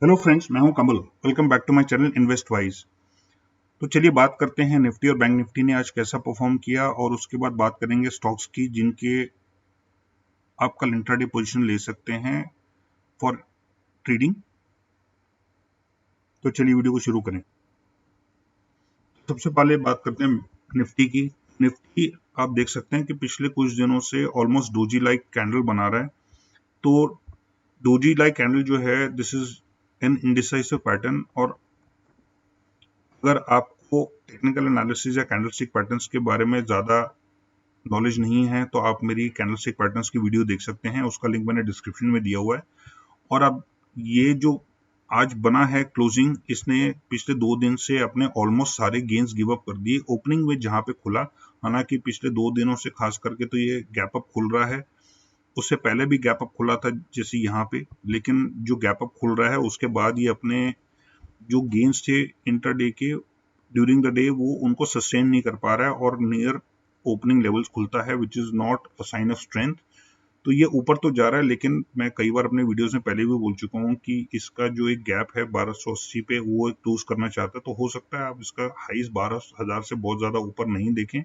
Hello friends, मैं हूं Kamal. Welcome back to my channel invest wise. तो चलिए बात करते हैं निफ्टी और बैंक निफ्टी ने आज कैसा परफॉर्म किया, और उसके बाद बात करेंगे स्टॉक्स की जिनके आप कल इंट्राडे पोजीशन ले सकते हैं फॉर ट्रेडिंग। तो चलिए वीडियो को शुरू करें। सबसे पहले बात करते हैं निफ्टी की। निफ्टी आप देख सकते हैं कि पिछले कुछ दिनों से ऑलमोस्ट डोजी लाइक कैंडल बना रहा है। तो डोजी लाइक कैंडल जो है, this is an indecisive pattern. और अगर आपको टेक्निकल एनालिसिस या कैंडलस्टिक पैटर्न्स के बारे में ज़्यादा नॉलेज नहीं है तो आप मेरी कैंडलस्टिक पैटर्न्स की वीडियो देख सकते हैं, उसका लिंक मैंने डिस्क्रिप्शन में दिया हुआ है। और अब ये जो आज बना है क्लोजिंग, इसने पिछले 2 दिन से अपने ऑलमोस्ट सारे गेन्स गिव अप कर दिए ओपनिंग में जहां पे खुला। हालांकि पिछले 2 दिनों से खास करके तो ये गैप अप खुल रहा है। उससे पहले भी गैप अप खुला था जैसे यहाँ पे, लेकिन जो गैप अप खुल रहा है उसके बाद ये अपने जो गेन्स थे इंटरडे के ड्यूरिंग द डे वो उनको सस्टेन नहीं कर पा रहा है और नियर ओपनिंग लेवल्स खुलता है, which is not a sign of strength. तो ये ऊपर तो जा रहा है, लेकिन मैं कई बार अपने वीडियोस में पहले भी बोल चुका हूँ कि इसका जो एक गैप है 1280 पे वो एक क्लोज करना चाहता है। तो हो सकता है आप इसका हाईज 12,000 से बहुत ज्यादा ऊपर नहीं देखें,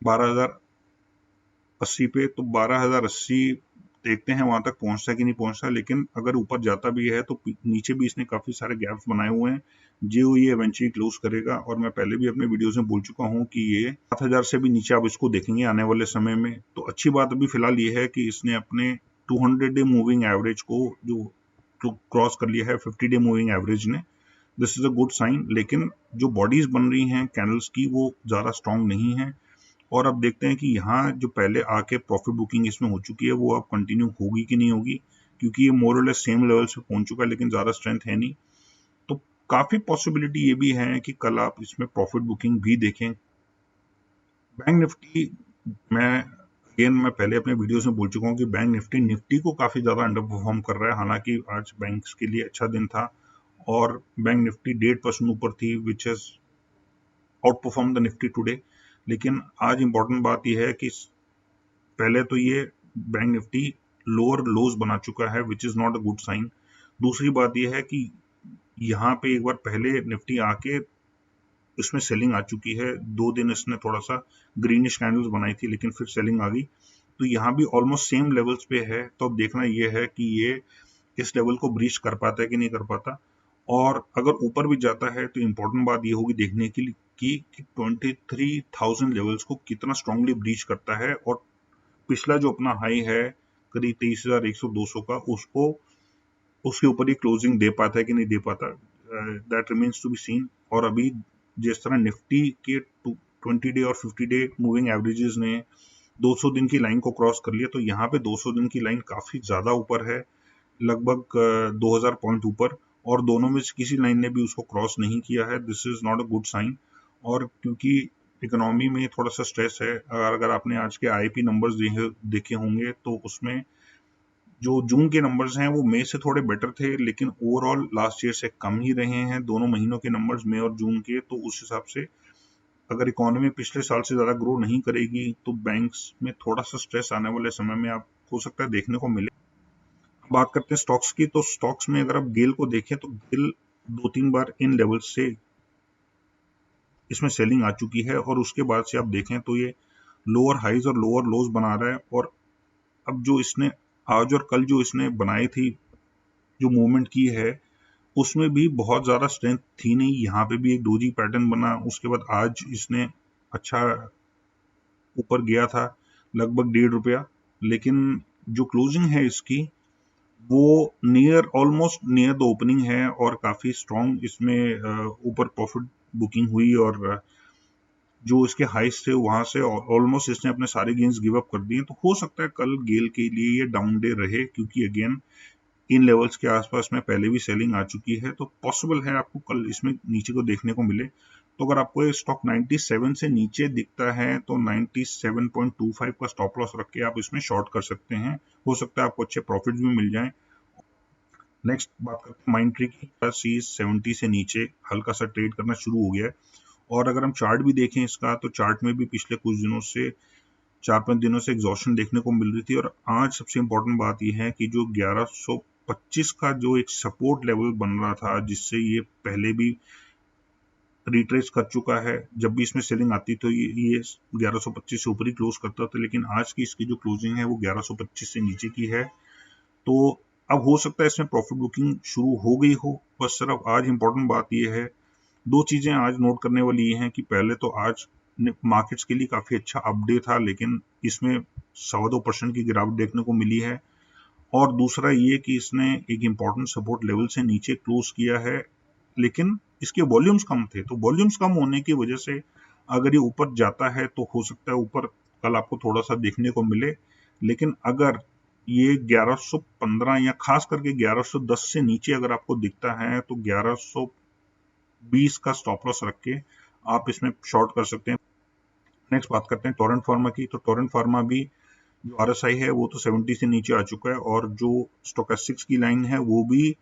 12,080 पे। तो 12,080 देखते हैं वहां तक पहुंचता है कि नहीं पहुंचता, लेकिन अगर ऊपर जाता भी है तो नीचे भी इसने काफी सारे गैप्स बनाए हुए हैं जो ये इवेंचुअली क्लोज करेगा। और मैं पहले भी अपने वीडियोस में बोल चुका हूं कि ये 7,000 से भी नीचे आप इसको देखेंगे आने वाले समय में। तो अच्छी बात अभी फिलहाल ये है कि इसने अपने 200 डे मूविंग एवरेज को जो क्रॉस कर लिया है 50 डे मूविंग एवरेज ने। This is a good sign. लेकिन जो बॉडीज बन रही हैं कैंडल्स की वो ज्यादा स्ट्रांग नहीं है। और अब देखते हैं कि यहाँ जो पहले आके प्रॉफिट बुकिंग इसमें हो चुकी है वो अब कंटिन्यू होगी कि नहीं होगी, क्योंकि ये मोर और लेस सेम लेवल से पहुंच चुका है लेकिन ज़्यादा स्ट्रेंथ है नहीं। तो काफ़ी पॉसिबिलिटी ये भी है कि कल आप इसमें प्रॉफिट बुकिंग भी देखें। बैंक निफ्टी मैं पहले अपने वीडियोस में बोल चुका हूँ कि बैंक निफ्टी निफ्टी को काफ़ी ज़्यादा अंडर परफॉर्म कर रहा है। हालांकि आज बैंक्स के लिए अच्छा दिन था और बैंक निफ्टी 1.5% ऊपर थी, which is out perform the Nifty today. लेकिन आज इंपॉर्टेंट बात यह है कि पहले तो ये बैंक निफ्टी लोअर लोज बना चुका है, which is not a good sign. दूसरी बात यह है कि यहाँ पे एक बार पहले निफ्टी आके इसमें सेलिंग आ चुकी है। 2 दिन इसने थोड़ा सा ग्रीनिश कैंडल्स बनाई थी लेकिन फिर सेलिंग आ गई। तो यहाँ भी ऑलमोस्ट सेम लेवल्स पे है। तो अब देखना यह है कि ये इस लेवल को ब्रीच कर पाता है कि नहीं कर पाता। और अगर ऊपर भी जाता है तो इम्पोर्टेंट बात ये होगी देखने के लिए कि 23,000 लेवल्स को कितना स्ट्रांगली ब्रीच करता है, और पिछला जो अपना हाई है करीब 23,100-200 का, उसको उसके ऊपर ही क्लोजिंग दे पाता है कि नहीं दे पाता, that remains to be seen. और अभी जिस तरह निफ्टी के 20 डे और 50 डे मूविंग एवरेजेस ने 200 दिन की लाइन को क्रॉस कर लिया, तो यहाँ पे 200 दिन की लाइन काफी ज्यादा ऊपर है, लगभग 2000 पॉइंट ऊपर। और दोनों में से किसी लाइन ने भी उसको क्रॉस नहीं किया है। This is not a good sign. और क्योंकि इकोनॉमी में थोड़ा सा स्ट्रेस है, अगर आपने आज के आईपी नंबर्स देखे होंगे तो उसमें जो जून के नंबर्स हैं वो मई से थोड़े बेटर थे, लेकिन ओवरऑल लास्ट ईयर से कम ही रहे हैं दोनों महीनों के नंबर्स, मई और जून के। तो उस हिसाब से अगर इकोनॉमी पिछले साल से ज्यादा ग्रो नहीं करेगी तो बैंक्स में थोड़ा सा स्ट्रेस आने वाले समय में आप हो सकता है देखने को मिले। बात करते हैं स्टॉक्स की। तो स्टॉक्स में अगर आप गेल को देखें तो गेल 2-3 बार इन लेवल से इसमें सेलिंग आ चुकी है, और उसके बाद से आप देखें तो ये लोअर हाइज और लोअर लोज बना रहा है। और अब जो इसने आज और कल जो इसने बनाई थी, जो मूवमेंट की है, उसमें भी बहुत ज़्यादा स्ट्रेंथ थी नहीं। यहाँ पे भी एक डोजी पैटर्न बना, उसके बाद आज इसने अच्छा ऊपर गया था लगभग 1.5 रुपया, लेकिन जो क्लोजिंग है इसकी वो near almost near the opening है और काफ़ी स्ट्रॉन्ग इसमें ऊपर प्रॉफिट बुकिंग हुई। और जो इसके हाइस थे वहां से ऑलमोस्ट इसने अपने सारे गेन्स गिव अप कर दिए। तो हो सकता है कल गेल के लिए ये डाउन डे रहे, क्योंकि अगेन इन लेवल्स के आसपास में पहले भी सेलिंग आ चुकी है। तो पॉसिबल है आपको कल इसमें नीचे को देखने को मिले। तो अगर आपको ये स्टॉक 97 से नीचे दिखता है तो 97.25 का स्टॉप लॉस रख के आप इसमें शॉर्ट कर सकते हैं। हो सकता है आपको अच्छे प्रॉफिट भी मिल जाएं। नेक्स्ट बात करते हैं माइंड ट्री की। सीज 70 से नीचे हल्का सा ट्रेड करना शुरू हो गया है। और अगर हम चार्ट भी देखें इसका, तो चार्ट में भी पिछले कुछ दिनों से 4-5 दिनों से एग्जॉशन देखने को मिल रही थी। और आज सबसे इंपॉर्टेंट बात यह है कि जो 1125 का जो एक सपोर्ट लेवल बन रहा था, जिससे ये पहले भी रिट्रेस कर चुका है। जब भी इसमें सेलिंग आती तो ये 1125 से ऊपर ही क्लोज करता था, लेकिन आज की इसकी जो क्लोजिंग है वो 1125 से नीचे की है। तो अब हो सकता है इसमें प्रॉफिट बुकिंग शुरू हो गई हो। बस सिर्फ आज इंपॉर्टेंट बात यह है, दो चीजें आज नोट करने वाली ये हैं कि पहले तो आज मार्केट्स के लिए काफी अच्छा अपडे था, लेकिन इसमें 2.25% की गिरावट देखने को मिली है। और दूसरा ये कि इसने एक इम्पॉर्टेंट सपोर्ट लेवल से नीचे क्लोज किया है, लेकिन इसके वॉल्यूम्स कम थे। तो वॉल्यूम्स कम होने की वजह से अगर ये ऊपर जाता है तो हो सकता है ऊपर कल आपको थोड़ा सा देखने को मिले, लेकिन अगर ये 1115 या खास करके 1110 से नीचे अगर आपको दिखता है तो 1120 का स्टॉप लॉस रख के आप इसमें शॉर्ट कर सकते हैं। नेक्स्ट बात करते हैं टोरेंट फार्मा की। तो टोरेंट फार्मा भी जो RSI है वो तो 70 से नीचे आ चुका है, और जो स्टोकेस्टिक्स की लाइन है वो भी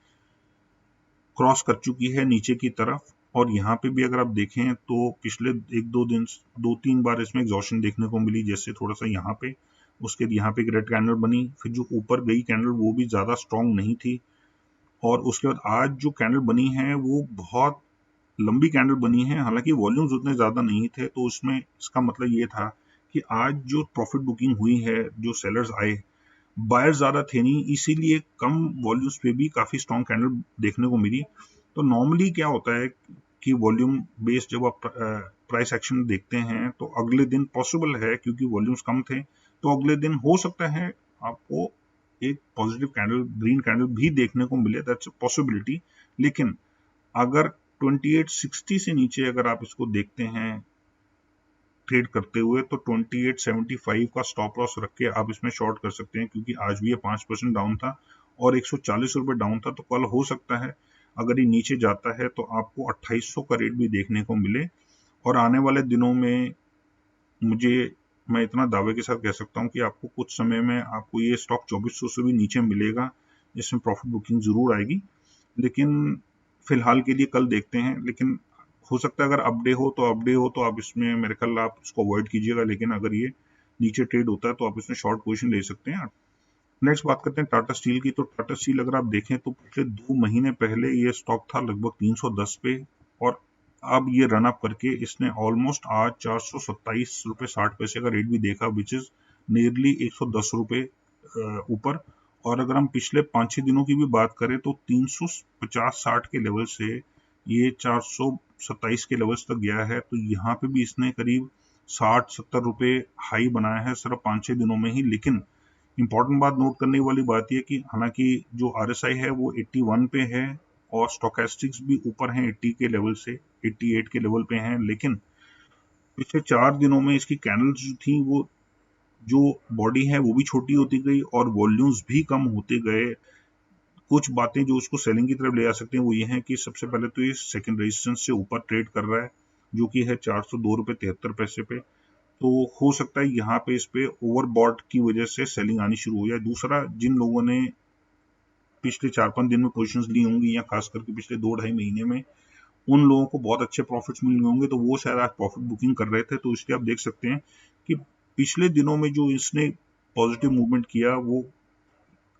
क्रॉस कर चुकी है नीचे की तरफ। और यहाँ पे भी अगर आप देखें तो पिछले एक दो दिन 2-3 बार इसमें एग्जॉशन देखने को मिली, जैसे थोड़ा सा यहाँ पे, उसके यहाँ पे एक रेड कैंडल बनी, फिर जो ऊपर गई कैंडल वो भी ज्यादा स्ट्रांग नहीं थी, और उसके बाद आज जो कैंडल बनी है वो बहुत लंबी कैंडल बनी है। हालांकि वॉल्यूम्स उतने ज्यादा नहीं थे, तो उसमें इसका मतलब ये था कि आज जो प्रॉफिट बुकिंग हुई है, जो सेलर्स आए, बायर्स ज्यादा थे नहीं, इसीलिए कम वॉल्यूम्स पे भी काफी स्ट्रॉन्ग कैंडल देखने को मिली। तो नॉर्मली क्या होता है कि वॉल्यूम बेस्ड जब आप प्राइस एक्शन देखते हैं तो अगले दिन पॉसिबल है, क्योंकि वॉल्यूम्स कम थे, तो अगले दिन हो सकता है आपको एक पॉजिटिव कैंडल, ग्रीन कैंडल भी देखने को मिले, दैट्स अ पॉसिबिलिटी। लेकिन अगर 2860 से नीचे अगर आप इसको देखते हैं ट्रेड करते हुए, तो 2875 का स्टॉप लॉस रख के आप इसमें शॉर्ट कर सकते हैं, क्योंकि आज भी ये 5% डाउन था और 140 रुपए डाउन था। तो कल हो सकता है अगर ये नीचे जाता है तो आपको 2800 का रेट भी देखने को मिले। और आने वाले दिनों में मैं इतना दावे के साथ कह सकता हूँ कि आपको कुछ समय में आपको ये स्टॉक 2400 से भी नीचे मिलेगा, जिसमें प्रॉफिट बुकिंग जरूर आएगी। लेकिन फिलहाल के लिए कल देखते हैं। लेकिन हो सकता है अगर अपडे हो तो आप इसमें, मेरे ख्याल आप इसको अवॉइड कीजिएगा, लेकिन अगर ये नीचे ट्रेड होता है तो आप इसमें शॉर्ट पोजीशन ले सकते हैं। नेक्स्ट बात करते हैं टाटा स्टील की। तो टाटा स्टील अगर आप देखें तो पिछले 2 महीने पहले ये स्टॉक था लगभग 310 पे, और अब ये रन अप करके इसने ऑलमोस्ट आज 427 रुपए 60 पैसे का रेट भी देखा, विच इज नियरली 110 रुपए ऊपर। और अगर हम पिछले 5-6 दिनों की भी बात करें तो 350-60 के लेवल से ये 427 के लेवल्स तक गया है। तो यहाँ पे भी इसने करीब 60-70 रुपए हाई बनाया है सिर्फ 5-6 दिनों में ही। लेकिन इंपॉर्टेंट बात नोट करने वाली बात यह कि हालांकि जो RSI है वो 81 पे है और स्टोकेस्टिक्स भी ऊपर हैं 80 के लेवल से, 88 के लेवल पे हैं, लेकिन पिछले 4 दिनों में इसकी कैंडल्स जो थी वो जो बॉडी है वो भी छोटी होती गई और वॉल्यूम्स भी कम होते गए। कुछ बातें जो उसको सेलिंग की तरफ ले जा सकते हैं वो ये है कि सबसे पहले तो ये सेकंड रेजिस्टेंस से ऊपर ट्रेड कर रहा है, जो कि है 402 रुपए 73 पैसे पे। तो हो सकता है यहाँ पे इस पे ओवरबॉट की वजह से सेलिंग आनी शुरू हो जाए। दूसरा, जिन लोगों ने पिछले 4-5 दिन में पोजीशंस ली होंगी या खास करके पिछले 2-2.5 महीने में, उन लोगों को बहुत अच्छे प्रॉफिट्स मिल गए होंगे, तो वो शायद आज प्रॉफिट बुकिंग कर रहे थे। तो इसलिए आप देख सकते हैं कि पिछले दिनों में जो इसने पॉजिटिव मूवमेंट किया वो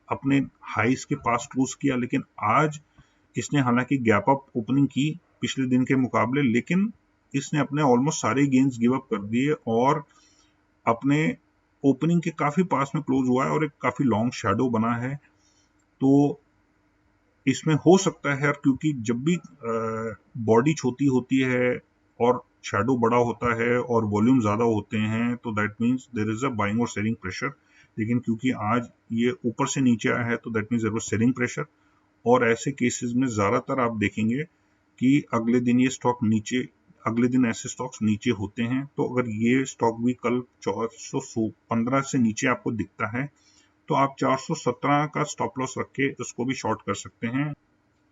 अपने हाइस के पास क्लोज किया, लेकिन आज इसने हालांकि गैप अप ओपनिंग की पिछले दिन के मुकाबले, लेकिन इसने अपने ऑलमोस्ट सारे गेन्स गिव अप कर दिए और अपने ओपनिंग के काफी पास में क्लोज हुआ है और एक काफी लॉन्ग शैडो बना है। तो इसमें हो सकता है, क्योंकि जब भी बॉडी छोटी होती है और शैडो बड़ा होता है और वॉल्यूम ज्यादा होते हैं, तो that means there is a buying और सेलिंग प्रेशर। लेकिन क्योंकि आज ये ऊपर से नीचे आया है तो that means there was selling pressure, और ऐसे केसेस में ज्यादातर आप देखेंगे कि अगले दिन ये स्टॉक नीचे, अगले दिन ऐसे स्टॉक्स नीचे होते हैं। तो अगर ये स्टॉक भी कल 415 से नीचे आपको दिखता है तो आप 417 का स्टॉप लॉस रख के उसको भी शॉर्ट कर सकते हैं।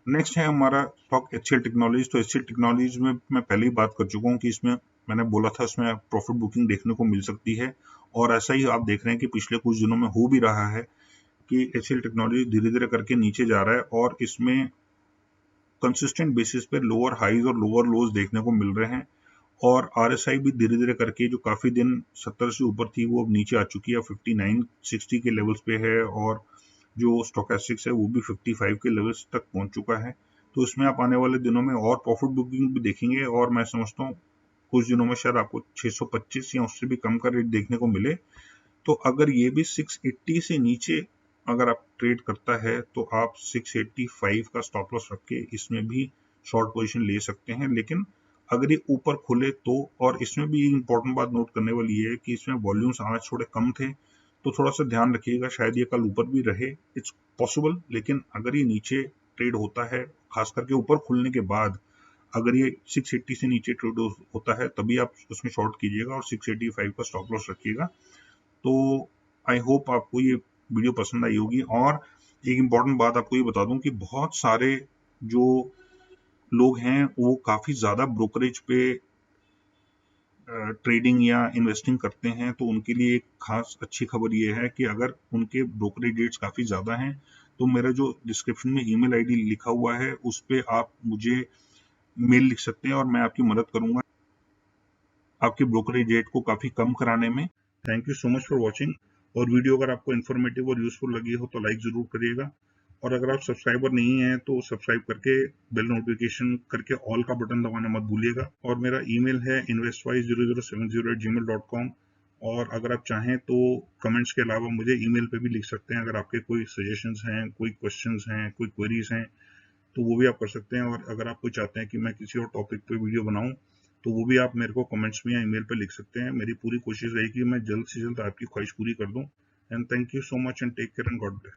नेक्स्ट है हमारा स्टॉक HCL टेक्नोलॉजीज। तो HCL टेक्नोलॉजीज में मैं पहले ही बात कर चुका हूँ कि इसमें मैंने बोला था इसमें प्रॉफिट बुकिंग देखने को मिल सकती है, और ऐसा ही आप देख रहे हैं कि पिछले कुछ दिनों में हो भी रहा है कि HCL टेक्नोलॉजी धीरे धीरे करके नीचे जा रहा है और इसमें कंसिस्टेंट बेसिस पे लोअर हाईज और लोअर लोज देखने को मिल रहे हैं। और RSI भी धीरे धीरे करके जो काफी दिन 70 से ऊपर थी वो अब नीचे आ चुकी है, 59-60 के लेवल्स पे है। और जो स्टोकेस्टिक्स है वो भी 55 के लेवल्स तक पहुंच चुका है। तो इसमें आप आने वाले दिनों में और प्रॉफिट बुकिंग भी देखेंगे, और मैं समझता हूँ कुछ दिनों में शायद आपको 625 या उससे भी कम का रेट देखने को मिले। तो अगर ये भी 680 से नीचे अगर आप ट्रेड करता है तो आप 685 का स्टॉप लॉस रख के इसमें भी शॉर्ट पोजीशन ले सकते हैं। लेकिन अगर ये ऊपर खुले तो, और इसमें भी एक इंपॉर्टेंट बात नोट करने वाली है कि इसमें वॉल्यूम्स आज थोड़े कम थे, तो थोड़ा सा ध्यान रखिएगा, शायद ये कल ऊपर भी रहे, इट्स पॉसिबल। लेकिन अगर ये नीचे ट्रेड होता है, खास करके ऊपर खुलने के बाद, अगर ये 680 से नीचे ट्रेड होता है तभी आप उसमें शॉर्ट कीजिएगा और 685 का स्टॉप लॉस रखिएगा। तो आई होप आपको ये वीडियो पसंद आई होगी। और एक इम्पॉर्टेंट बात आपको ये बता दूं कि बहुत सारे जो लोग हैं वो काफ़ी ज़्यादा ब्रोकरेज पे ट्रेडिंग या इन्वेस्टिंग करते हैं, तो उनके लिए एक खास अच्छी खबर ये है कि अगर उनके ब्रोकरेज रेट्स काफ़ी ज़्यादा हैं तो मेरा जो डिस्क्रिप्शन में ईमेल आईडी लिखा हुआ है उस पर आप मुझे मेल लिख सकते हैं और मैं आपकी मदद करूंगा आपके ब्रोकरेज रेट को काफ़ी कम कराने में। Thank you so much for watching. और वीडियो अगर आपको इन्फॉर्मेटिव और यूजफुल लगी हो तो लाइक ज़रूर करिएगा, और अगर आप सब्सक्राइबर नहीं हैं तो सब्सक्राइब करके बेल नोटिफिकेशन करके ऑल का बटन दबाना मत भूलिएगा। और मेरा ईमेल है investwise0070@gmail.com। और अगर आप चाहें तो कमेंट्स के अलावा मुझे ईमेल पे भी लिख सकते हैं, अगर आपके कोई सजेशंस हैं, कोई क्वेश्चंस हैं, कोई क्वेरीज हैं, तो वो भी आप कर सकते हैं। और अगर आप कोई चाहते हैं कि मैं किसी और टॉपिक पे वीडियो बनाऊं तो वो भी आप मेरे को कमेंट्स में या ईमेल पे लिख सकते हैं। मेरी पूरी कोशिश रहेगी कि मैं जल्द से जल्द आपकी ख्वाहिश पूरी कर दूं। And thank you so much and take care and God bless.